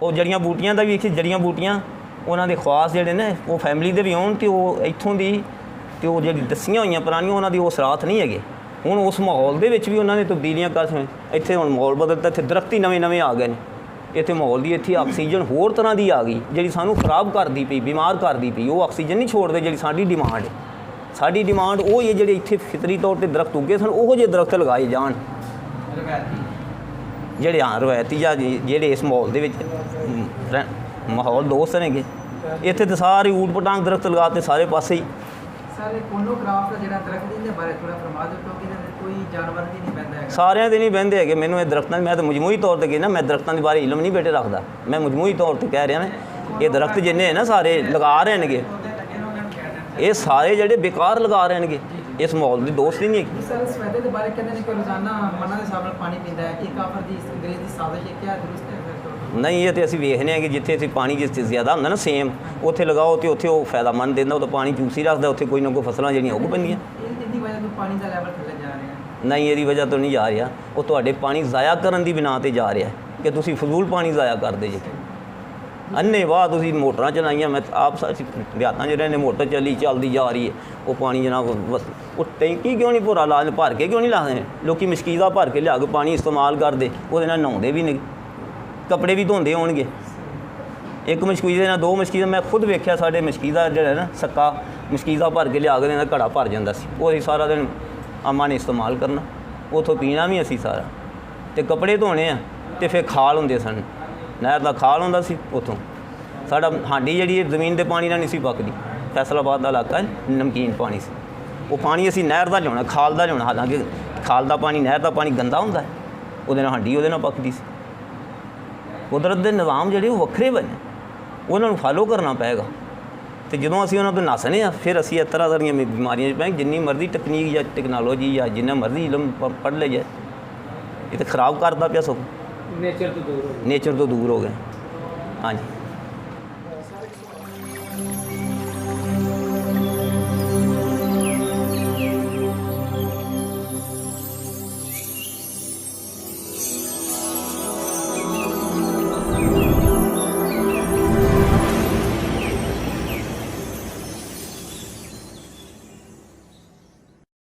ਉਹ ਜੜੀਆਂ ਬੂਟੀਆਂ ਦਾ ਵੀ ਇੱਥੇ ਜੜੀਆਂ ਬੂਟੀਆਂ ਉਹਨਾਂ ਦੇ ਖਾਸ ਜਿਹੜੇ ਨੇ ਉਹ ਫੈਮਿਲੀ ਦੇ ਵੀ ਆਉਣ ਅਤੇ ਉਹ ਇੱਥੋਂ ਦੀ ਅਤੇ ਉਹ ਜਿਹੜੀ ਦੱਸੀਆਂ ਹੋਈਆਂ ਪੁਰਾਣੀਆਂ ਉਹਨਾਂ ਦੀ ਉਹ ਸਰਾਤ ਨਹੀਂ ਹੈਗੇ। ਹੁਣ ਉਸ ਮਾਹੌਲ ਦੇ ਵਿੱਚ ਵੀ ਉਹਨਾਂ ਨੇ ਤਬਦੀਲੀਆਂ ਕਰ ਇੱਥੇ ਹੁਣ ਮਾਹੌਲ ਬਦਲਤਾ, ਇੱਥੇ ਦਰਖਤ ਹੀ ਨਵੇਂ ਆ ਗਏ ਨੇ, ਇੱਥੇ ਮਾਹੌਲ ਦੀ ਇੱਥੇ ਆਕਸੀਜਨ ਹੋਰ ਤਰ੍ਹਾਂ ਦੀ ਆ ਗਈ ਜਿਹੜੀ ਸਾਨੂੰ ਖਰਾਬ ਕਰਦੀ ਪਈ, ਬਿਮਾਰ ਕਰਦੀ ਪਈ। ਉਹ ਆਕਸੀਜਨ ਨਹੀਂ ਛੋੜਦੇ ਜਿਹੜੀ ਸਾਡੀ ਡਿਮਾਂਡ ਹੈ। ਸਾਡੀ ਡਿਮਾਂਡ ਉਹ ਹੀ ਜਿਹੜੇ ਇੱਥੇ ਫਿਤਰੀ ਤੌਰ 'ਤੇ ਦਰਖਤ ਉੱਗੇ ਸਨ ਉਹੋ ਜਿਹੇ ਦਰਖਤ ਲਗਾਏ ਜਾਣ ਜਿਹੜੇ ਰਵਾਇਤੀ ਜਾਂ ਜਿਹੜੇ ਇਸ ਮਾਹੌਲ ਦੇ ਵਿੱਚ ਮਾਹੌਲ ਦੋਸਤ ਨੇਗੇ। ਇੱਥੇ ਤਾਂ ਸਾਰੇ ਊਟ ਪਟਾਂਗ ਦਰਖਤ ਲਗਾਤੇ ਸਾਰੇ ਪਾਸੇ ਹੀ। ਸਾਰੇ ਕੋਨੋਗ੍ਰਾਫ ਦਾ ਜਿਹੜਾ ਦਰਖਤ ਦੇ ਬਾਰੇ ਥੋੜਾ ਫਰਮਾ ਦਿਓ ਕਿਉਂਕਿ ਇਹਨਾਂ ਦੇ ਕੋਈ ਜਾਨਵਰ ਵੀ ਨਹੀਂ ਬਹਿੰਦਾ ਹੈਗਾ। ਸਾਰਿਆਂ ਦੇ ਨਹੀਂ ਬਹਿੰਦੇ ਹੈਗੇ। ਮੈਨੂੰ ਇਹ ਦਰਖਤਾਂ ਮੈਂ ਤਾਂ ਮਜਮੂਈ ਤੌਰ 'ਤੇ ਕਹਿੰਦਾ ਮੈਂ ਦਰਖਤਾਂ ਦੇ ਬਾਰੇ ਇਲਮ ਨਹੀਂ ਬੇਟੇ ਰੱਖਦਾ, ਮੈਂ ਮਜਮੂਈ ਤੌਰ 'ਤੇ ਕਹਿ ਰਿਹਾ ਨਾ ਇਹ ਦਰਖਤ ਜਿੰਨੇ ਹੈ ਨਾ ਸਾਰੇ ਲਗਾ ਰਹੇ ਨੇਗੇ ਇਹ ਸਾਰੇ ਜਿਹੜੇ ਬੇਕਾਰ ਲਗਾ ਰਹੇ ਨੇਗੇ, ਇਸ ਮਾਹੌਲ ਦੀ ਦੋਸਤ ਹੀ ਨਹੀਂ ਹੈਗੀ। ਸਰ ਸਫੈਦੇ ਦੇ ਬਾਰੇ ਕਹਿੰਦੇ ਨੇ ਕਿ ਰੋਜ਼ਾਨਾ ਮਨਾਂ ਦੇ ਹਿਸਾਬ ਨਾਲ ਪਾਣੀ ਪੀਂਦਾ ਹੈ, ਇਹ ਕਾਫਰ ਦੀ ਅੰਗਰੇਜ਼ ਦੀ ਸਾਜ਼ਿਸ਼ ਹੈ, ਕਿਆ ਦਰੁਸਤ ਹੈ? ਨਹੀਂ ਇਹ ਤਾਂ ਅਸੀਂ ਵੇਖਦੇ ਹਾਂ ਕਿ ਜਿੱਥੇ ਅਸੀਂ ਪਾਣੀ ਜਿਸ 'ਚ ਜ਼ਿਆਦਾ ਹੁੰਦਾ ਨਾ ਸੇਮ ਉੱਥੇ ਲਗਾਓ ਅਤੇ ਉੱਥੇ ਉਹ ਫਾਇਦਾਮੰਦ ਦਿੰਦਾ, ਉਹ ਤਾਂ ਪਾਣੀ ਚੂਸੀ ਰੱਖਦਾ, ਉੱਥੇ ਕੋਈ ਨਾ ਕੋਈ ਫਸਲਾਂ ਜਿਹੜੀਆਂ ਉੱਗ ਪੈਂਦੀਆਂ। ਇਹਦੀ ਵਜ੍ਹਾ ਤੋਂ ਪਾਣੀ ਦਾ ਲੈਵਲ ਥੱਲੇ ਜਾ ਰਿਹਾ? ਨਹੀਂ ਇਹਦੀ ਵਜ੍ਹਾ ਤੋਂ ਨਹੀਂ ਜਾ ਰਿਹਾ, ਉਹ ਤੁਹਾਡੇ ਪਾਣੀ ਜ਼ਾਇਆ ਕਰਨ ਦੀ ਬਿਨਾਂ 'ਤੇ ਜਾ ਰਿਹਾ ਕਿ ਤੁਸੀਂ ਫਜ਼ੂਲ ਪਾਣੀ ਜ਼ਾਇਆ ਕਰਦੇ ਜੇ। ਅੰਨੇ ਵਾਹ ਤੁਸੀਂ ਮੋਟਰਾਂ ਚਲਾਈਆਂ, ਮੈਂ ਆਪ ਦਿਹਾਤਾਂ 'ਚ ਰਹਿੰਦੇ ਮੋਟਰ ਚੱਲਦੀ ਜਾ ਰਹੀ ਹੈ, ਉਹ ਪਾਣੀ ਜਨਾਬ ਬਸ ਉਹ ਟੈਂਕੀ ਕਿਉਂ ਨਹੀਂ ਭੋਰਾ ਲਾ ਭਰ ਕੇ ਕਿਉਂ ਨਹੀਂ ਲਾਉਂਦੇ? ਲੋਕੀ ਮਸ਼ਕੀਜ਼ਾ ਭਰ ਕੇ ਲਿਆ ਕੇ ਪਾਣੀ ਇਸਤੇਮਾਲ ਕਰਦੇ, ਉਹਦੇ ਨਾਲ ਨਹਾਉਂਦੇ ਵੀ ਨੇ, ਕੱਪੜੇ ਵੀ ਧੋਂਦੇ ਹੋਣਗੇ। ਇੱਕ ਮਸ਼ਕੀਜ਼ੇ ਨਾਲ ਦੋ ਮਸ਼ਕੀਜ਼ਾ ਮੈਂ ਖੁਦ ਵੇਖਿਆ, ਸਾਡੇ ਮਸ਼ਕੀਜ਼ਾ ਜਿਹੜਾ ਨਾ ਸੱਕਾ ਮਸ਼ਕੀਜ਼ਾ ਭਰ ਕੇ ਲਿਆ ਕੇ ਦੇਣਾ, ਘੜਾ ਭਰ ਜਾਂਦਾ ਸੀ, ਉਹ ਅਸੀਂ ਸਾਰਾ ਦਿਨ ਅੰਮਾਂ ਨੇ ਇਸਤੇਮਾਲ ਕਰਨਾ, ਉੱਥੋਂ ਪੀਣਾ ਵੀ ਅਸੀਂ ਸਾਰਾ, ਅਤੇ ਕੱਪੜੇ ਧੋਣੇ ਆ। ਅਤੇ ਫਿਰ ਖਾਲ ਹੁੰਦੇ ਸਨ, ਨਹਿਰ ਦਾ ਖਾਲ ਹੁੰਦਾ ਸੀ, ਉੱਥੋਂ ਸਾਡਾ ਹਾਂਡੀ ਜਿਹੜੀ ਜ਼ਮੀਨ ਦੇ ਪਾਣੀ ਨਾਲ ਨਹੀਂ ਸੀ ਪੱਕਦੀ। ਫੈਸਲਾਬਾਦ ਦਾ ਇਲਾਕਾ ਨਮਕੀਨ ਪਾਣੀ ਸੀ, ਉਹ ਪਾਣੀ ਅਸੀਂ ਨਹਿਰ ਦਾ ਲਿਆਉਣਾ, ਖਾਲ ਦਾ ਲਿਆਉਣਾ। ਹਾਲਾਂਕਿ ਖਾਲ ਦਾ ਪਾਣੀ ਨਹਿਰ ਦਾ ਪਾਣੀ ਗੰਦਾ ਹੁੰਦਾ, ਉਹਦੇ ਨਾਲ ਹਾਂਡੀ ਉਹਦੇ ਨਾਲ ਪੱਕਦੀ ਸੀ। ਕੁਦਰਤ ਦੇ ਨਿਜ਼ਾਮ ਜਿਹੜੇ ਉਹ ਵੱਖਰੇ ਬਣੇ, ਉਹਨਾਂ ਨੂੰ ਫਾਲੋ ਕਰਨਾ ਪਏਗਾ। ਅਤੇ ਜਦੋਂ ਅਸੀਂ ਉਹਨਾਂ ਤੋਂ ਨੱਸਨੇ ਆ ਫਿਰ ਅਸੀਂ ਇਸ ਤਰ੍ਹਾਂ ਦੀਆਂ ਬਿਮਾਰੀਆਂ 'ਚ ਪੈ ਜਿੰਨੀ ਮਰਜ਼ੀ ਟੈਕਨੀਕ ਜਾਂ ਟੈਕਨੋਲੋਜੀ ਜਾਂ ਜਿੰਨਾ ਮਰਜ਼ੀ ਇਲਮ ਪੜ੍ਹ ਲੈ ਜਾਏ, ਇਹ ਤਾਂ ਖਰਾਬ ਕਰਦਾ ਪਿਆ ਸਗੋਂ, ਨੇਚਰ ਤੋਂ ਦੂਰ ਹੋ ਗਿਆ। ਹਾਂਜੀ।